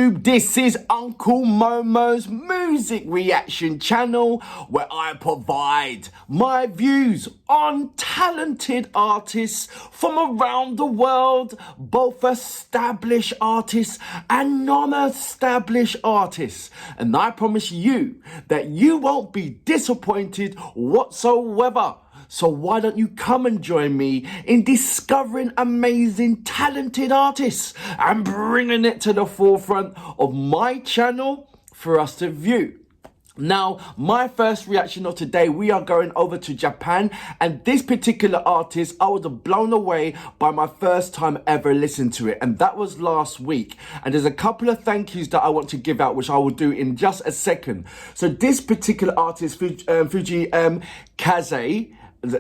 YouTube, this is Uncle Momo's music reaction channel where I provide my views on talented artists from around the world, both established artists and non-established artists. And I promise you that you won't be disappointed whatsoever. So why don't you come and join me in discovering amazing, talented artists and bringing it to the forefront of my channel for us to view. Now, my first reaction of today, we are going over to Japan, and this particular artist, I was blown away by my first time ever listening to it, and that was last week. And there's a couple of thank yous that I want to give out, which I will do in just a second. So this particular artist, Fuji Kaze,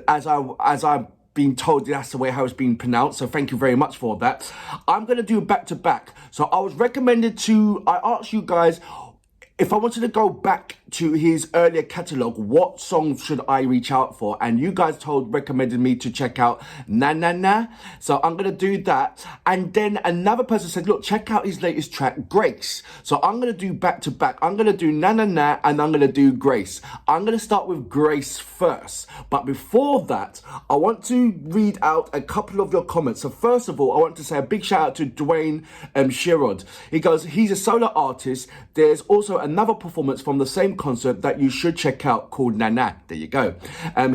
as I've been told that's the way how it's being pronounced, so thank you very much for that. I'm going to do back to back. So I was recommended I asked you guys if I wanted to go back to his earlier catalogue, what songs should I reach out for? And you guys recommended me to check out Na Na Na. So I'm going to do that. And then another person said, look, check out his latest track, Grace. So I'm going to do back to back. I'm going to do Na Na Na and I'm going to do Grace. I'm going to start with Grace first. But before that, I want to read out a couple of your comments. So first of all, I want to say a big shout out to Dwayne Sherrod. He goes, he's a solo artist. There's also another performance from the same concert that you should check out called Nana. There you go.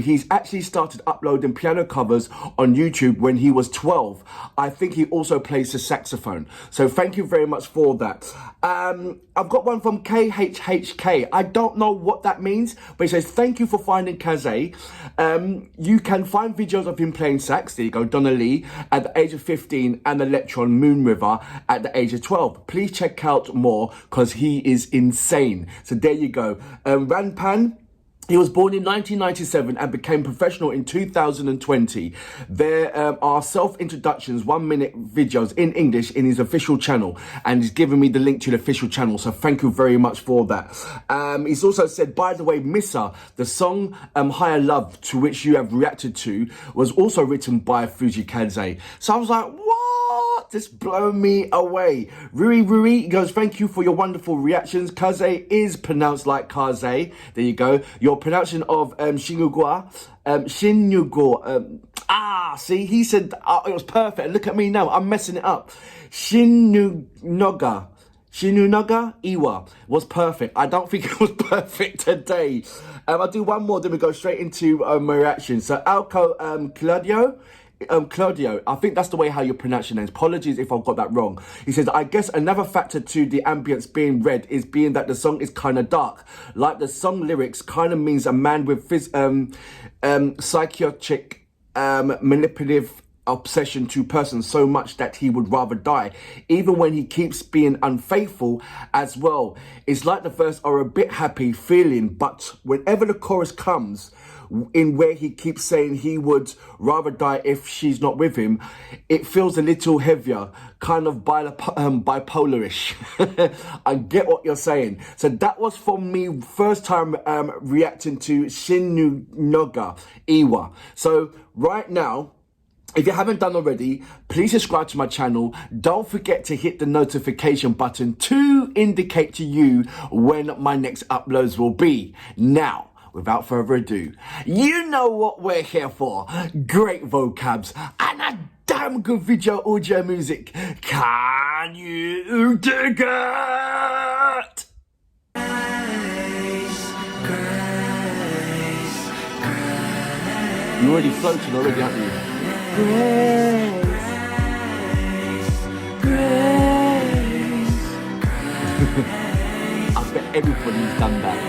He's actually started uploading piano covers on YouTube when he was 12. I think he also plays the saxophone. So thank you very much for that. I've got one from KHHK. I don't know what that means, but he says, thank you for finding Kaze. You can find videos of him playing sax, there you go, Donna Lee, at the age of 15 and Electron Moon River at the age of 12. Please check out more because he is insane. So there you go. Ranpan, he was born in 1997 and became professional in 2020. There are self-introductions, 1-minute videos in English in his official channel, and he's given me the link to the official channel, so thank you very much for that. He's also said, by the way, Missa, the song Higher Love, to which you have reacted to, was also written by Fuji Kaze. So I was like, what? This blew me away. Rui goes, thank you for your wonderful reactions. Kaze is pronounced like Kaze. There you go. Your pronunciation of Shinugwa. See, he said it was perfect. Look at me now. I'm messing it up. Shinunoga Iwa was perfect. I don't think it was perfect today. I'll do one more, then we go straight into my reaction. So Alco Claudio, I think that's the way how you pronounce your names. Apologies if I've got that wrong. He says, I guess another factor to the ambience being read is being that the song is kind of dark. Like the song lyrics kind of means a man with psychotic, manipulative obsession to person so much that he would rather die, even when he keeps being unfaithful as well. It's like the verse are a bit happy feeling, but whenever the chorus comes in where he keeps saying he would rather die if she's not with him, it feels a little heavier, kind of bipolarish. I get what you're saying. So that was for me first time reacting to Shinunoga Iwa. So right now, if you haven't done already, please subscribe to my channel. Don't forget to hit the notification button to indicate to you when my next uploads will be. Now, without further ado, you know what we're here for. Great vocabs and a damn good video audio music. Can you dig it? You're already floating already, aren't you? Grace, I bet everybody's done that.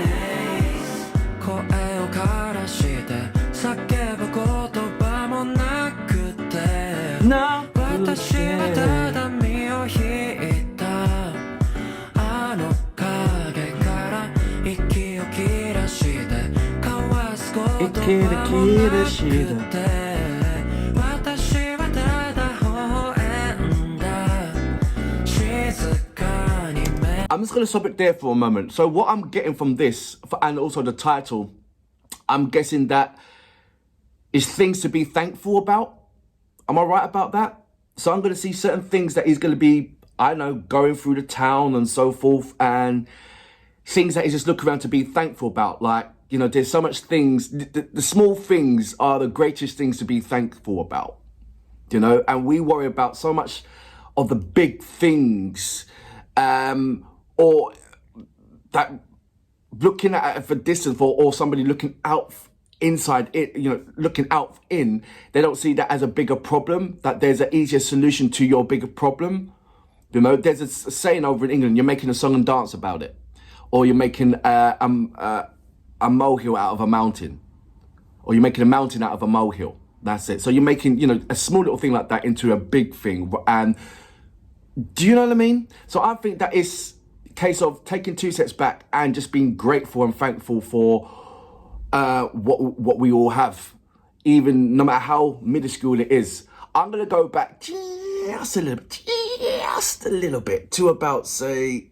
I'm just going to stop it there for a moment. So what I'm getting from this, and also the title, I'm guessing that is things to be thankful about. Am I right about that? So I'm going to see certain things that he's going to be I know, going through the town and so forth, and things that you just look around to be thankful about. Like, you know, there's so much things, the small things are the greatest things to be thankful about, you know, and we worry about so much of the big things, or that looking at it for distance, or somebody looking out inside it, you know, looking out in, they don't see that as a bigger problem, that there's an easier solution to your bigger problem. You know, there's a saying over in England, you're making a song and dance about it, or you're making a molehill out of a mountain, or you're making a mountain out of a molehill. That's it. So you're making, you know, a small little thing like that into a big thing. And do you know what I mean? So I think that it's a case of taking 2 steps back and just being grateful and thankful for what we all have, even no matter how minuscule it is. I'm gonna go back just a little bit to about, say,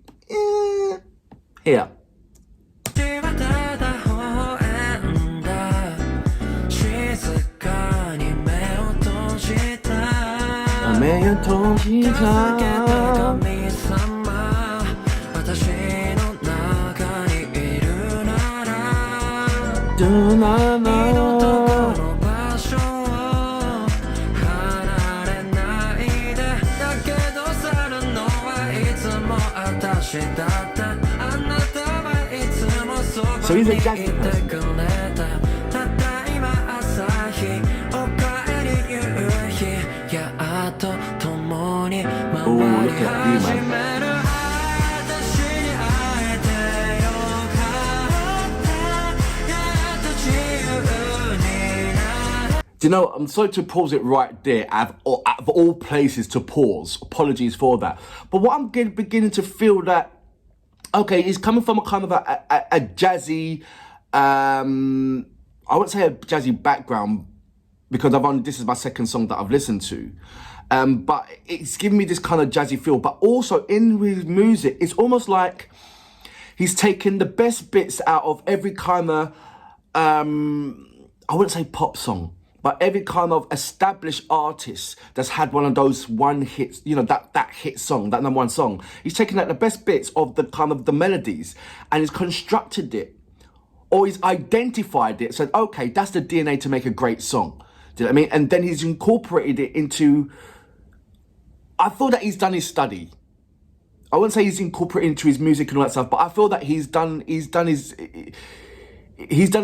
here. So he's a jazzy person. Oh, look at you, man. Do you know, I'm sorry to pause it right there, out of all places to pause. Apologies for that. But what I'm beginning to feel that, okay, he's coming from a kind of a jazzy, I wouldn't say a jazzy background, because this is my second song that I've listened to. But it's giving me this kind of jazzy feel. But also in his music, it's almost like he's taken the best bits out of every kind of, I wouldn't say pop song, but every kind of established artist that's had one of those one hits, you know, that hit song, that number one song. He's taken out the best bits of the kind of the melodies and he's constructed it, or he's identified it, said, okay, that's the DNA to make a great song. Do you know what I mean? And then he's incorporated it into, I feel that he's done his study. I wouldn't say he's incorporated into his music and all that stuff, but I feel that he's done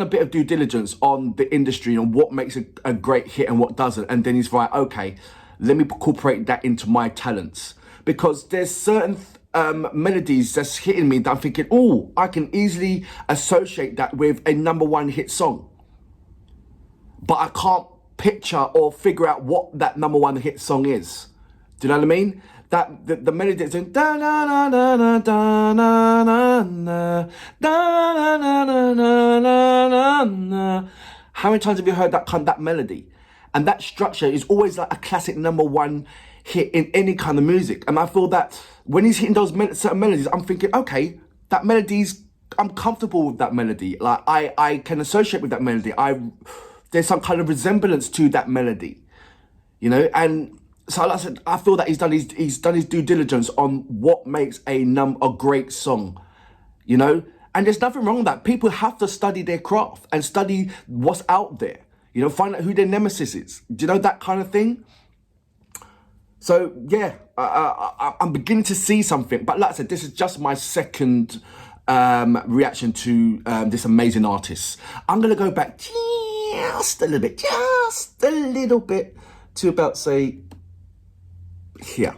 a bit of due diligence on the industry and what makes a great hit and what doesn't. And then he's like, okay, let me incorporate that into my talents. Because there's certain melodies that's hitting me that I'm thinking, oh, I can easily associate that with a number one hit song. But I can't picture or figure out what that number one hit song is. Do you know what I mean? That the melody is in da na na na na da na na na da na na na na na na. How many times have you heard that melody? And that structure is always like a classic number one hit in any kind of music. And I feel that when he's hitting those certain melodies, I'm thinking, okay, that melody's, I'm comfortable with that melody. Like I can associate with that melody. There's some kind of resemblance to that melody, you know. And so like I said, I feel that he's done his due diligence on what makes a great song, you know. And there's nothing wrong with that. People have to study their craft and study what's out there, you know, find out who their nemesis is. Do you know, that kind of thing? So yeah, I'm beginning to see something. But like I said, this is just my second reaction to this amazing artist. I'm gonna go back just a little bit to about, say, here.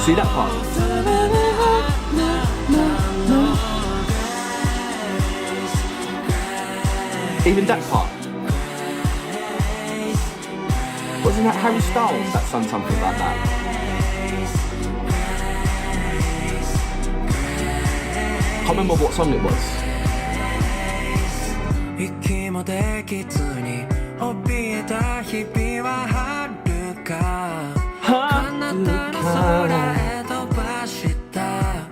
See that part? Even that part. Wasn't that Harry Styles that sung something like that? can't remember what song it was. 息もできずに怯えた日々は遥か彼方の空へ飛ばした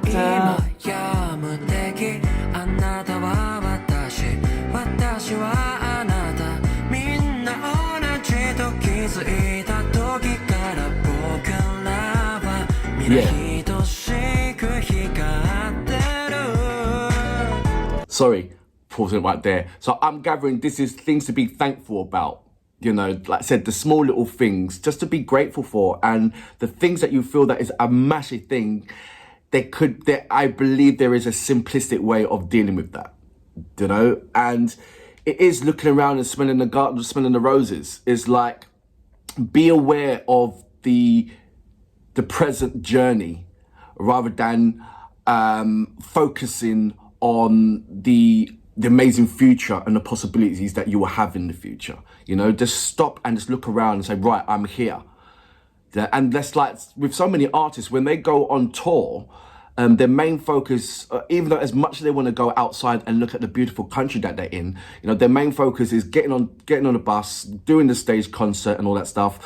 今や無敵あなたは私私はあなたみんな同じと気づいた時から僕らは皆等しく光ってる Sorry, pausing it right there. So I'm gathering this is things to be thankful about. You know, like I said, the small little things just to be grateful for, and the things that you feel that is a massive thing. I believe there is a simplistic way of dealing with that, you know, and it is looking around and smelling the garden, smelling the roses. It's like, be aware of the present journey rather than focusing on the amazing future and the possibilities that you will have in the future. You know, just stop and just look around and say, right, I'm here. Yeah, and that's like with so many artists, when they go on tour, their main focus, even though as much as they want to go outside and look at the beautiful country that they're in, you know, their main focus is getting on a bus, doing the stage concert and all that stuff,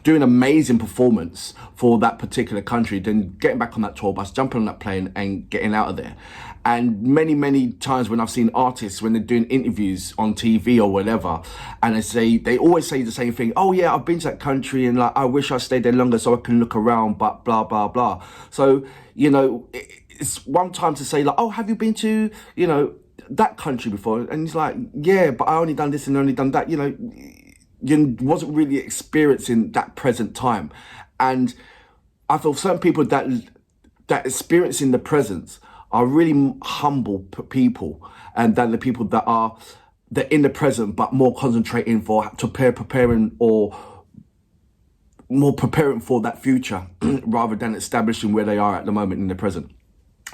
doing amazing performance for that particular country, then getting back on that tour bus, jumping on that plane and getting out of there. And many, many times when I've seen artists, when they're doing interviews on TV or whatever, and they always say the same thing. Oh yeah, I've been to that country and like, I wish I stayed there longer so I can look around, but blah, blah, blah. So, you know, it's one time to say like, oh, have you been to, you know, that country before? And he's like, yeah, but I only done this and only done that. You know, you wasn't really experiencing that present time. And I feel certain people that experiencing the presence are really humble people, and than the people that are in the present but more concentrating preparing for that future rather than establishing where they are at the moment in the present.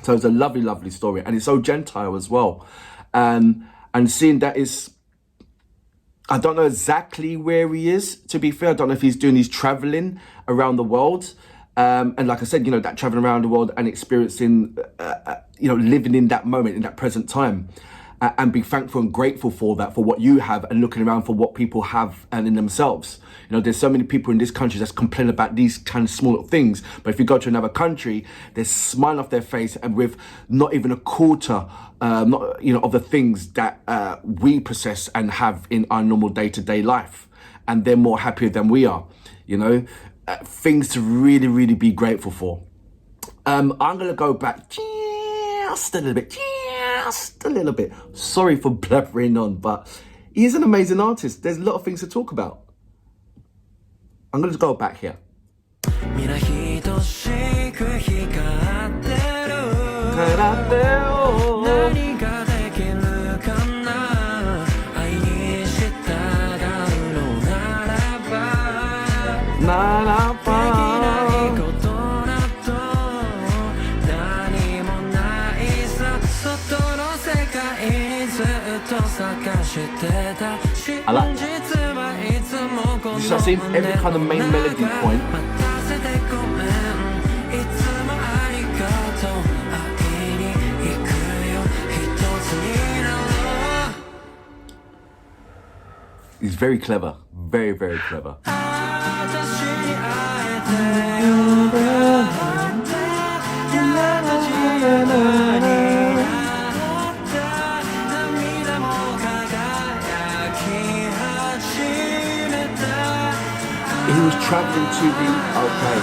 So it's a lovely, lovely story, and it's so gentile as well. And seeing that is, I don't know exactly where he is, to be fair. I don't know if he's doing his traveling around the world. And like I said, you know, that traveling around the world and experiencing, you know, living in that moment, in that present time, and be thankful and grateful for that, for what you have, and looking around for what people have and in themselves. You know, there's so many people in this country that's complaining about these kind of small little things. But if you go to another country, they're smiling off their face and with not even a quarter, of the things that we possess and have in our normal day-to-day life. And they're more happier than we are, you know. Things to really, really be grateful for. I'm going to go back just a little bit. Sorry for blabbering on, but he's an amazing artist. There's a lot of things to talk about. I'm going to go back here. I like that. So I see every kind of main melody point. He's very clever. Very, very clever. He was traveling to the, okay.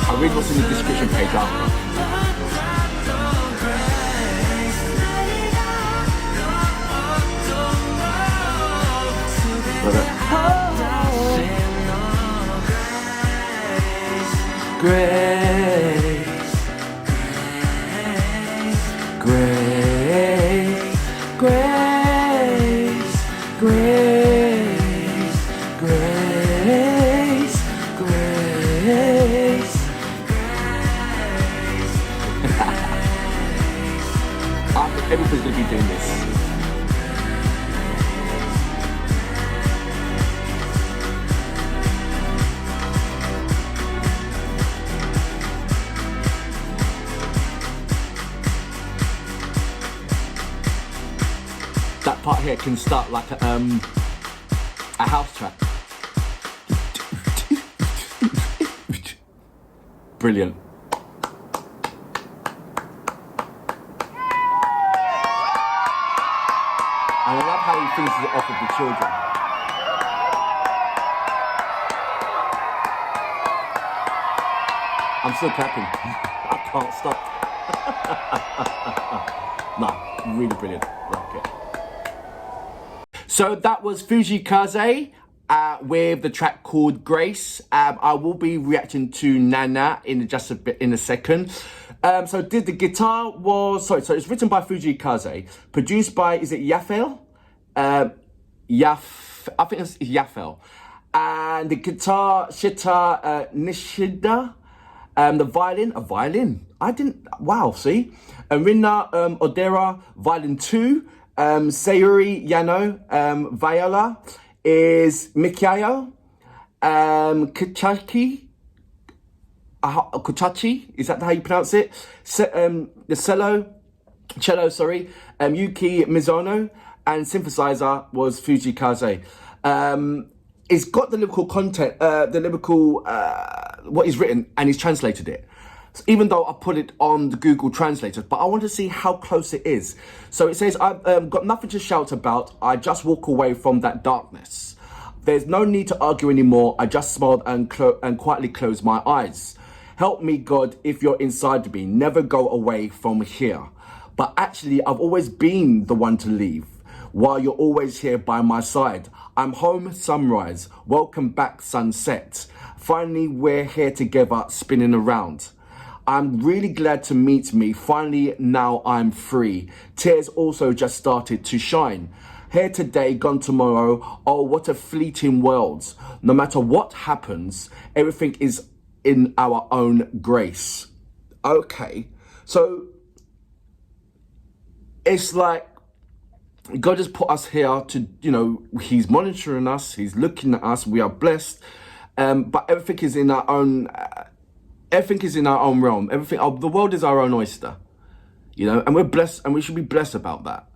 I'll read what's in the description page after. Grace, grace, grace, grace, grace, grace. Everything's to be doing this. That part here can start like a house track. Brilliant. And I love how he finishes it off with the children. I'm still clapping. I can't stop. No, really brilliant. Like it. So that was Fujii Kaze with the track called Grace. I will be reacting to Nana in just a bit in a second. So the guitar was so it's written by Fujii Kaze, produced by is it Yafel? I think it's Yafel. And the guitar Shita Nishida. The violin, a violin. See? And Rina Odera, violin 2. Sayuri Yano, viola, is Mikhail, Kuchachi, is that how you pronounce it? The cello, Yuki Mizono, and synthesizer was Fujii Kaze. It's got the lyrical content, what he's written, and he's translated it. So even though I put it on the Google Translator, but I want to see how close it is. So it says, I've got nothing to shout about. I just walk away from that darkness. There's no need to argue anymore. I just smiled and quietly closed my eyes. Help me, God, if you're inside me. Never go away from here. But actually, I've always been the one to leave, while you're always here by my side. I'm home, sunrise. Welcome back, sunset. Finally, we're here together, spinning around. I'm really glad to meet me. Finally, now I'm free. Tears also just started to shine. Here today, gone tomorrow. Oh, what a fleeting world. No matter what happens, everything is in our own grace. Okay, so it's like God has put us here to, he's monitoring us, he's looking at us, we are blessed, but everything is in our own... Everything is in our own realm. The world is our own oyster, and we're blessed, and we should be blessed about that.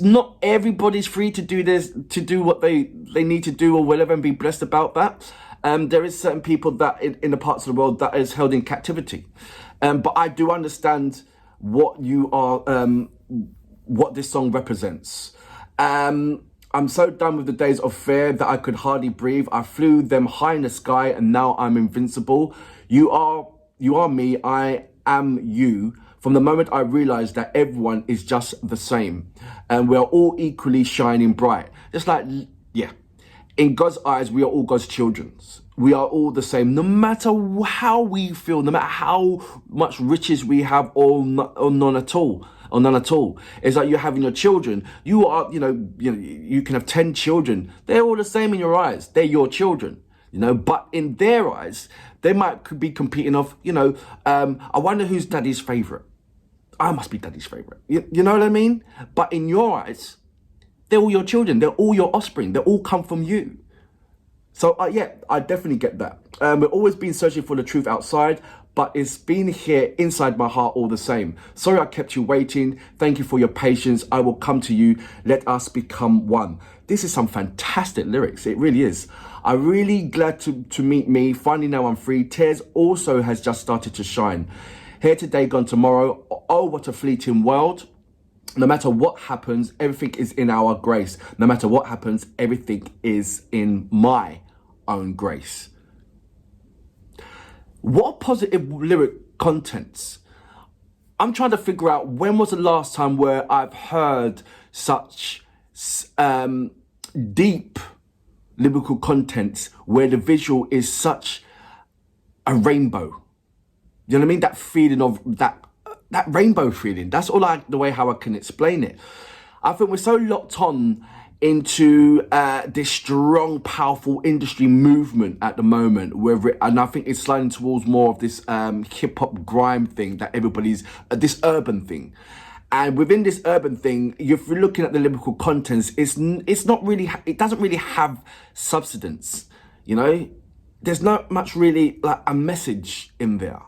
Not everybody's free to do this, to do what they need to do or whatever, and be blessed about that. There is certain people that in the parts of the world that is held in captivity. But I do understand what you are, what this song represents. I'm so done with the days of fear that I could hardly breathe. I flew them high in the sky and now I'm invincible. You are me, I am you. From the moment I realized that everyone is just the same and we're all equally shining bright. Just like, in God's eyes, we are all God's children. We are all the same, no matter how we feel, no matter how much riches we have or none at all. Or none at all. It's like you're having your children. You are, you can have 10 children. They're all the same in your eyes. They're your children, but in their eyes, they might be competing off, I wonder who's daddy's favorite. I must be daddy's favorite. You know what I mean? But in your eyes, they're all your children. They're all your offspring. They all come from you. So I definitely get that. We've always been searching for the truth outside, but it's been here inside my heart all the same. Sorry I kept you waiting. Thank you for your patience. I will come to you. Let us become one. This is some fantastic lyrics. It really is. I'm really glad to meet me. Finally, now I'm free. Tears also has just started to shine. Here today, gone tomorrow. Oh, what a fleeting world. No matter what happens, everything is in our grace. No matter what happens, everything is in my own grace. What positive lyric contents. I'm trying to figure out when was the last time where I've heard such deep lyrical contents where the visual is such a rainbow. You know what I mean? That feeling of that rainbow feeling. That's all the way how I can explain it. I think we're so locked on into this strong, powerful industry movement at the moment, and I think it's sliding towards more of this hip hop grime thing that everybody's this urban thing, And within this urban thing, if you're looking at the lyrical contents, it's not really, it doesn't really have substance, you know? There's not much really like a message in there.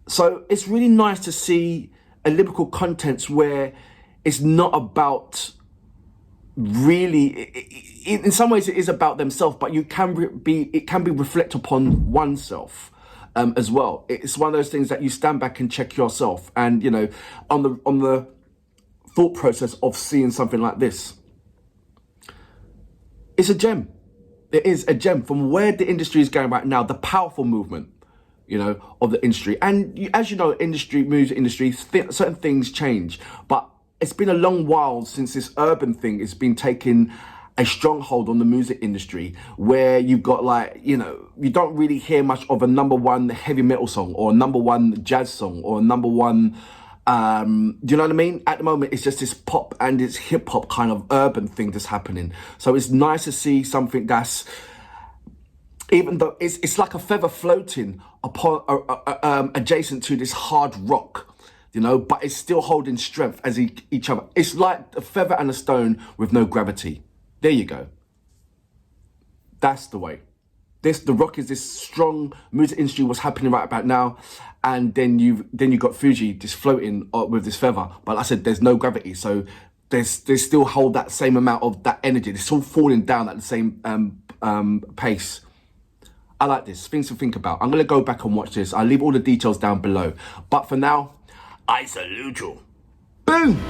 So it's really nice to see a lyrical contents where it's not about really, in some ways it is about themselves, but it can be reflect upon oneself as well. It's one of those things that you stand back and check yourself, and you know, on the thought process of seeing something like this. It's a gem. It is a gem from where the industry is going right now, the powerful movement, you know, of the industry. And as you know, music industry, certain things change, but it's been a long while since this urban thing has been taking a stronghold on the music industry, where you've got like, you know, you don't really hear much of a number one heavy metal song or a number one jazz song or a number one, do you know what I mean? At the moment, it's just this pop and it's hip hop kind of urban thing that's happening. So it's nice to see something that's, even though it's like a feather floating upon adjacent to this hard rock, you know, but it's still holding strength as each other. It's like a feather and a stone with no gravity. There you go. That's the way. The rock is this strong music industry, what's happening right about now, and then you got Fuji just floating with this feather. But like I said, there's no gravity, so they still hold that same amount of that energy. They're still falling down at the same pace. I like this. Things to think about. I'm gonna go back and watch this. I'll leave all the details down below. But for now, I salute you. Boom.